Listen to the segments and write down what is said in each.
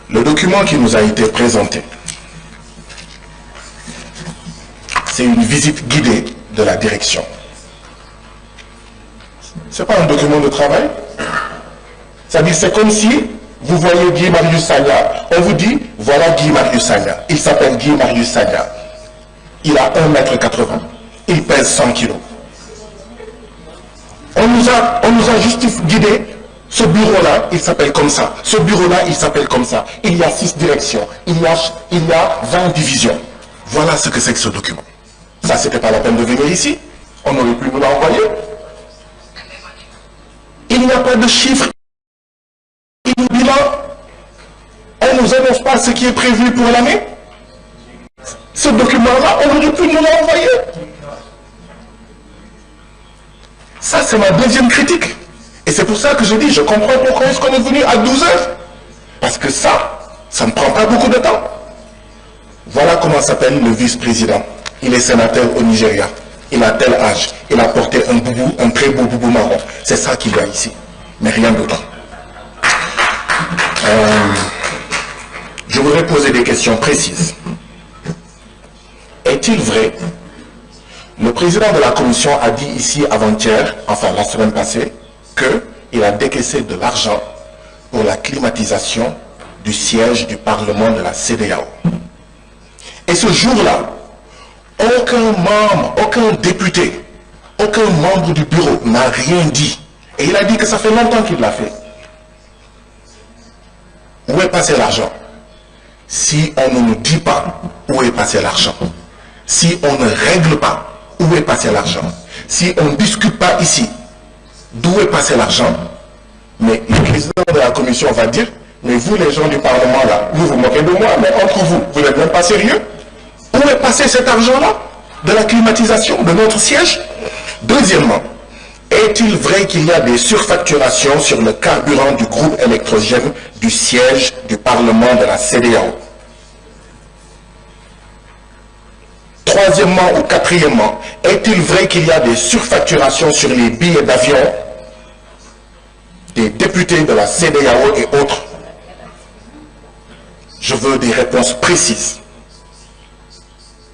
Le document qui nous a été présenté, c'est une visite guidée de la direction. Ce n'est pas un document de travail. C'est-à-dire, c'est comme si vous voyez Guy Marius Sagna, on vous dit, voilà Guy Marius Sagna. Il s'appelle Guy Marius Sagna. Il a 1,80 m. Il pèse 100 kg. On nous a juste guidé. Ce bureau-là, il s'appelle comme ça. Ce bureau-là, il s'appelle comme ça. Il y a 6 directions. Il y a 20 divisions. Voilà ce que c'est que ce document. Ça, c'était pas la peine de venir ici. On aurait pu nous l'envoyer. Il n'y a pas de chiffres. Bilan. On ne nous annonce pas ce qui est prévu pour l'année. Ce document-là, on aurait pu nous l'envoyer. Ça, c'est ma deuxième critique. Et c'est pour ça que je dis, je comprends pourquoi est-ce qu'on est venu à 12 h. Parce que ça ne prend pas beaucoup de temps. Voilà comment s'appelle le vice-président. Il est sénateur au Nigeria. Il a tel âge. Il a porté un boubou, un très beau boubou marron. C'est ça qu'il y a ici. Mais rien d'autre. Je voudrais poser des questions précises. Est-il vrai? Le président de la commission a dit ici avant-hier, enfin la semaine passée, qu'il a décaissé de l'argent pour la climatisation du siège du Parlement de la CEDEAO. Et ce jour-là, aucun membre, aucun député, aucun membre du bureau n'a rien dit. Et il a dit que ça fait longtemps qu'il l'a fait. Où est passé l'argent? Si on ne nous dit pas où est passé l'argent, si on ne règle pas où est passé l'argent, si on ne discute pas ici d'où est passé l'argent, mais le président de la commission va dire, mais vous les gens du Parlement là, vous vous moquez de moi, mais entre vous, vous n'êtes même pas sérieux? Où est passé cet argent-là de la climatisation de notre siège? Deuxièmement, est-il vrai qu'il y a des surfacturations sur le carburant du groupe électrogène du siège du Parlement de la CEDEAO? Troisièmement ou quatrièmement, est-il vrai qu'il y a des surfacturations sur les billets d'avion des députés de la CEDEAO et autres? Je veux des réponses précises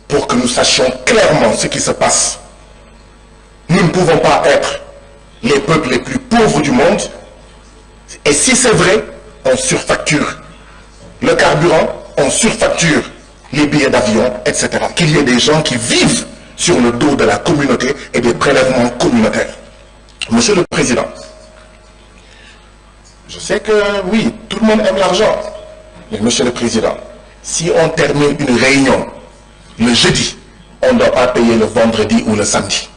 pour que nous sachions clairement ce qui se passe. Nous ne pouvons pas être les peuples les plus pauvres du monde, et si c'est vrai, on surfacture le carburant, on surfacture les billets d'avion, etc. Qu'il y ait des gens qui vivent sur le dos de la communauté et des prélèvements communautaires. Monsieur le Président, je sais que oui, tout le monde aime l'argent, mais Monsieur le Président, si on termine une réunion le jeudi, on ne doit pas payer le vendredi ou le samedi.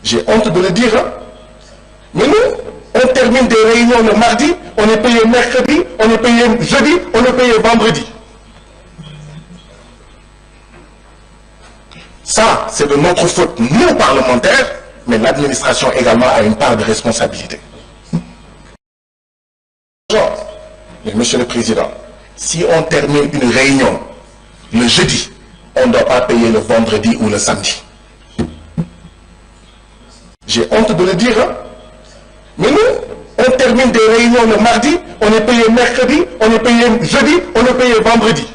J'ai honte de le dire, hein? Mais nous, on termine des réunions le mardi, on est payé mercredi, on est payé jeudi, on est payé vendredi. Ça, c'est de notre faute, nous parlementaires, mais l'administration également a une part de responsabilité. Mais Monsieur le Président, si on termine une réunion le jeudi, on ne doit pas payer le vendredi ou le samedi. J'ai honte de le dire, hein? Mais nous, on termine des réunions le mardi, on est payé mercredi, on est payé jeudi, on est payé vendredi.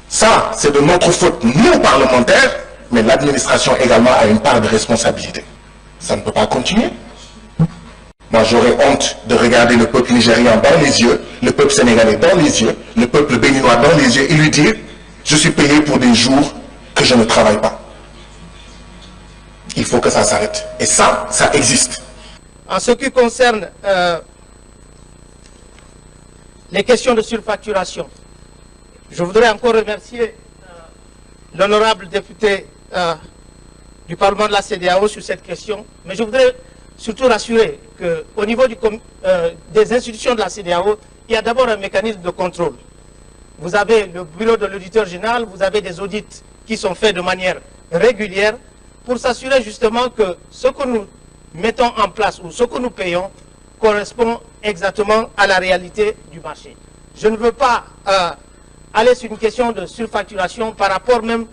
Ça, c'est de notre faute, nous parlementaires, mais l'administration également a une part de responsabilité. Ça ne peut pas continuer. Moi, j'aurais honte de regarder le peuple nigérian dans les yeux, le peuple sénégalais dans les yeux, le peuple béninois dans les yeux et lui dire, je suis payé pour des jours que je ne travaille pas. Il faut que ça s'arrête. Et ça existe. En ce qui concerne les questions de surfacturation, je voudrais encore remercier l'honorable député du Parlement de la CEDEAO sur cette question, mais je voudrais surtout rassurer qu'au niveau des institutions de la CEDEAO, il y a d'abord un mécanisme de contrôle. Vous avez le bureau de l'auditeur général, vous avez des audits qui sont faits de manière régulière pour s'assurer justement que ce que nous mettons en place ou ce que nous payons correspond exactement à la réalité du marché. Je ne veux pas aller sur une question de surfacturation par rapport même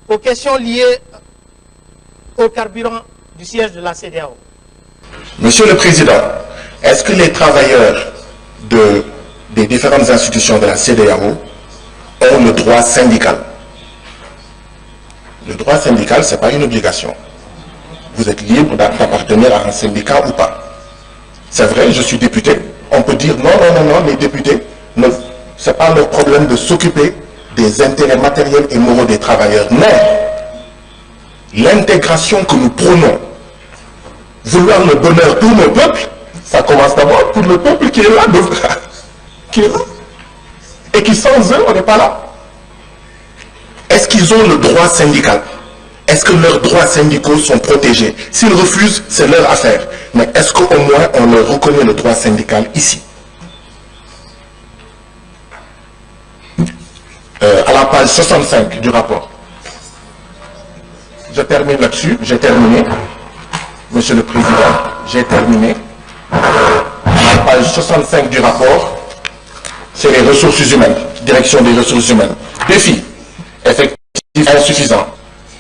aux questions liées au carburant du siège de la CEDEAO. Monsieur le Président, est-ce que les travailleurs des différentes institutions de la CEDEAO ont le droit syndical? Le droit syndical, ce n'est pas une obligation. Vous êtes libre d'appartenir à un syndicat ou pas. C'est vrai, je suis député. On peut dire non, les députés, ce n'est pas leur problème de s'occuper des intérêts matériels et moraux des travailleurs. Mais l'intégration que nous prônons, vouloir le bonheur pour nos peuples, ça commence d'abord pour le peuple qui est là, et qui sans eux, on n'est pas là. Est-ce qu'ils ont le droit syndical? Est-ce que leurs droits syndicaux sont protégés? S'ils refusent, c'est leur affaire. Mais est-ce qu'au moins on leur reconnaît le droit syndical ici? À la page 65 du rapport. Je termine là-dessus. J'ai terminé. Monsieur le Président, j'ai terminé. À la page 65 du rapport, c'est les ressources humaines. Direction des ressources humaines. Défi. Effectif insuffisant.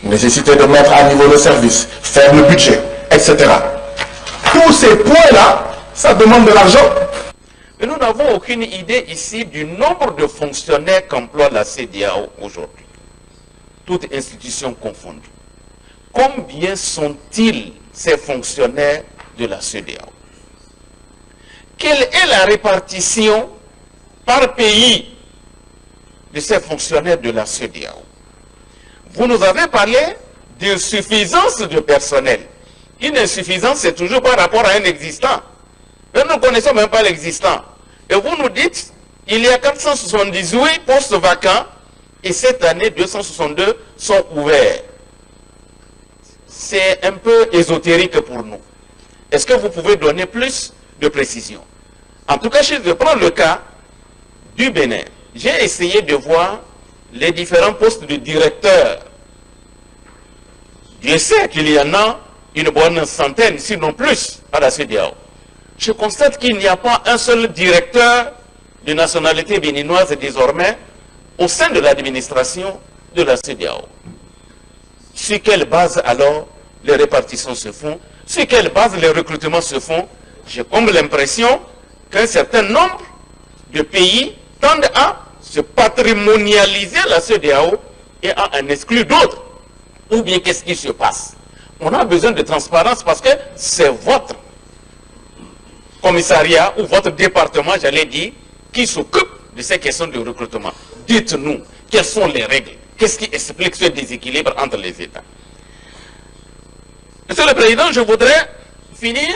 Nécessité de mettre à niveau le service. Faible budget, etc. Tous ces points-là, ça demande de l'argent. Mais nous n'avons aucune idée ici du nombre de fonctionnaires qu'emploie la CEDEAO aujourd'hui. Toutes institutions confondues. Combien sont-ils ces fonctionnaires de la CEDEAO? Quelle est la répartition par pays de ces fonctionnaires de la CEDEAO? Vous nous avez parlé d'insuffisance de personnel. Une insuffisance, c'est toujours par rapport à un existant. Mais nous ne connaissons même pas l'existant. Et vous nous dites, il y a 478 postes vacants et cette année, 262 sont ouverts. C'est un peu ésotérique pour nous. Est-ce que vous pouvez donner plus de précision? En tout cas, je vais prendre le cas du Bénin. J'ai essayé de voir les différents postes de directeur. Je sais qu'il y en a une bonne centaine, sinon plus, à la CEDEAO. Je constate qu'il n'y a pas un seul directeur de nationalité béninoise désormais au sein de l'administration de la CEDEAO. Sur quelle base alors les répartitions se font? Sur quelle base les recrutements se font? J'ai comme l'impression qu'un certain nombre de pays tendent à se patrimonialiser la CEDEAO et à en exclure d'autres. Ou bien qu'est-ce qui se passe? On a besoin de transparence parce que c'est votre commissariat ou votre département, j'allais dire, qui s'occupe de ces questions de recrutement. Dites-nous, quelles sont les règles? Qu'est-ce qui explique ce déséquilibre entre les États? Monsieur le Président, je voudrais finir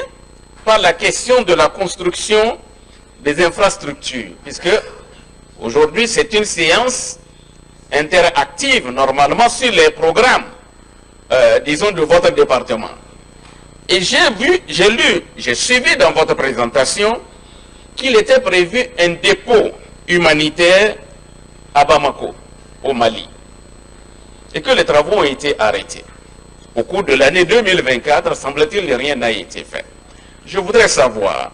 par la question de la construction des infrastructures, puisque aujourd'hui c'est une séance interactive normalement sur les programmes, disons, de votre département. Et j'ai vu, j'ai lu, j'ai suivi dans votre présentation qu'il était prévu un dépôt humanitaire à Bamako, au Mali, et que les travaux ont été arrêtés. Au cours de l'année 2024, semble-t-il, rien n'a été fait. Je voudrais savoir,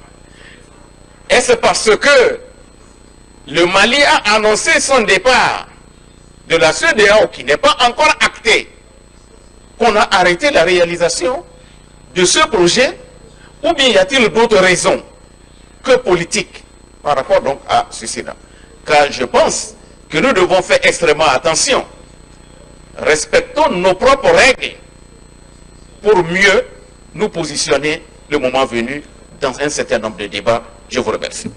est-ce parce que le Mali a annoncé son départ de la CEDEAO, qui n'est pas encore acté, qu'on a arrêté la réalisation de ce projet, ou bien y a-t-il d'autres raisons que politiques par rapport donc à ceci-là? Car je pense que nous devons faire extrêmement attention. Respectons nos propres règles pour mieux nous positionner le moment venu dans un certain nombre de débats. Je vous remercie.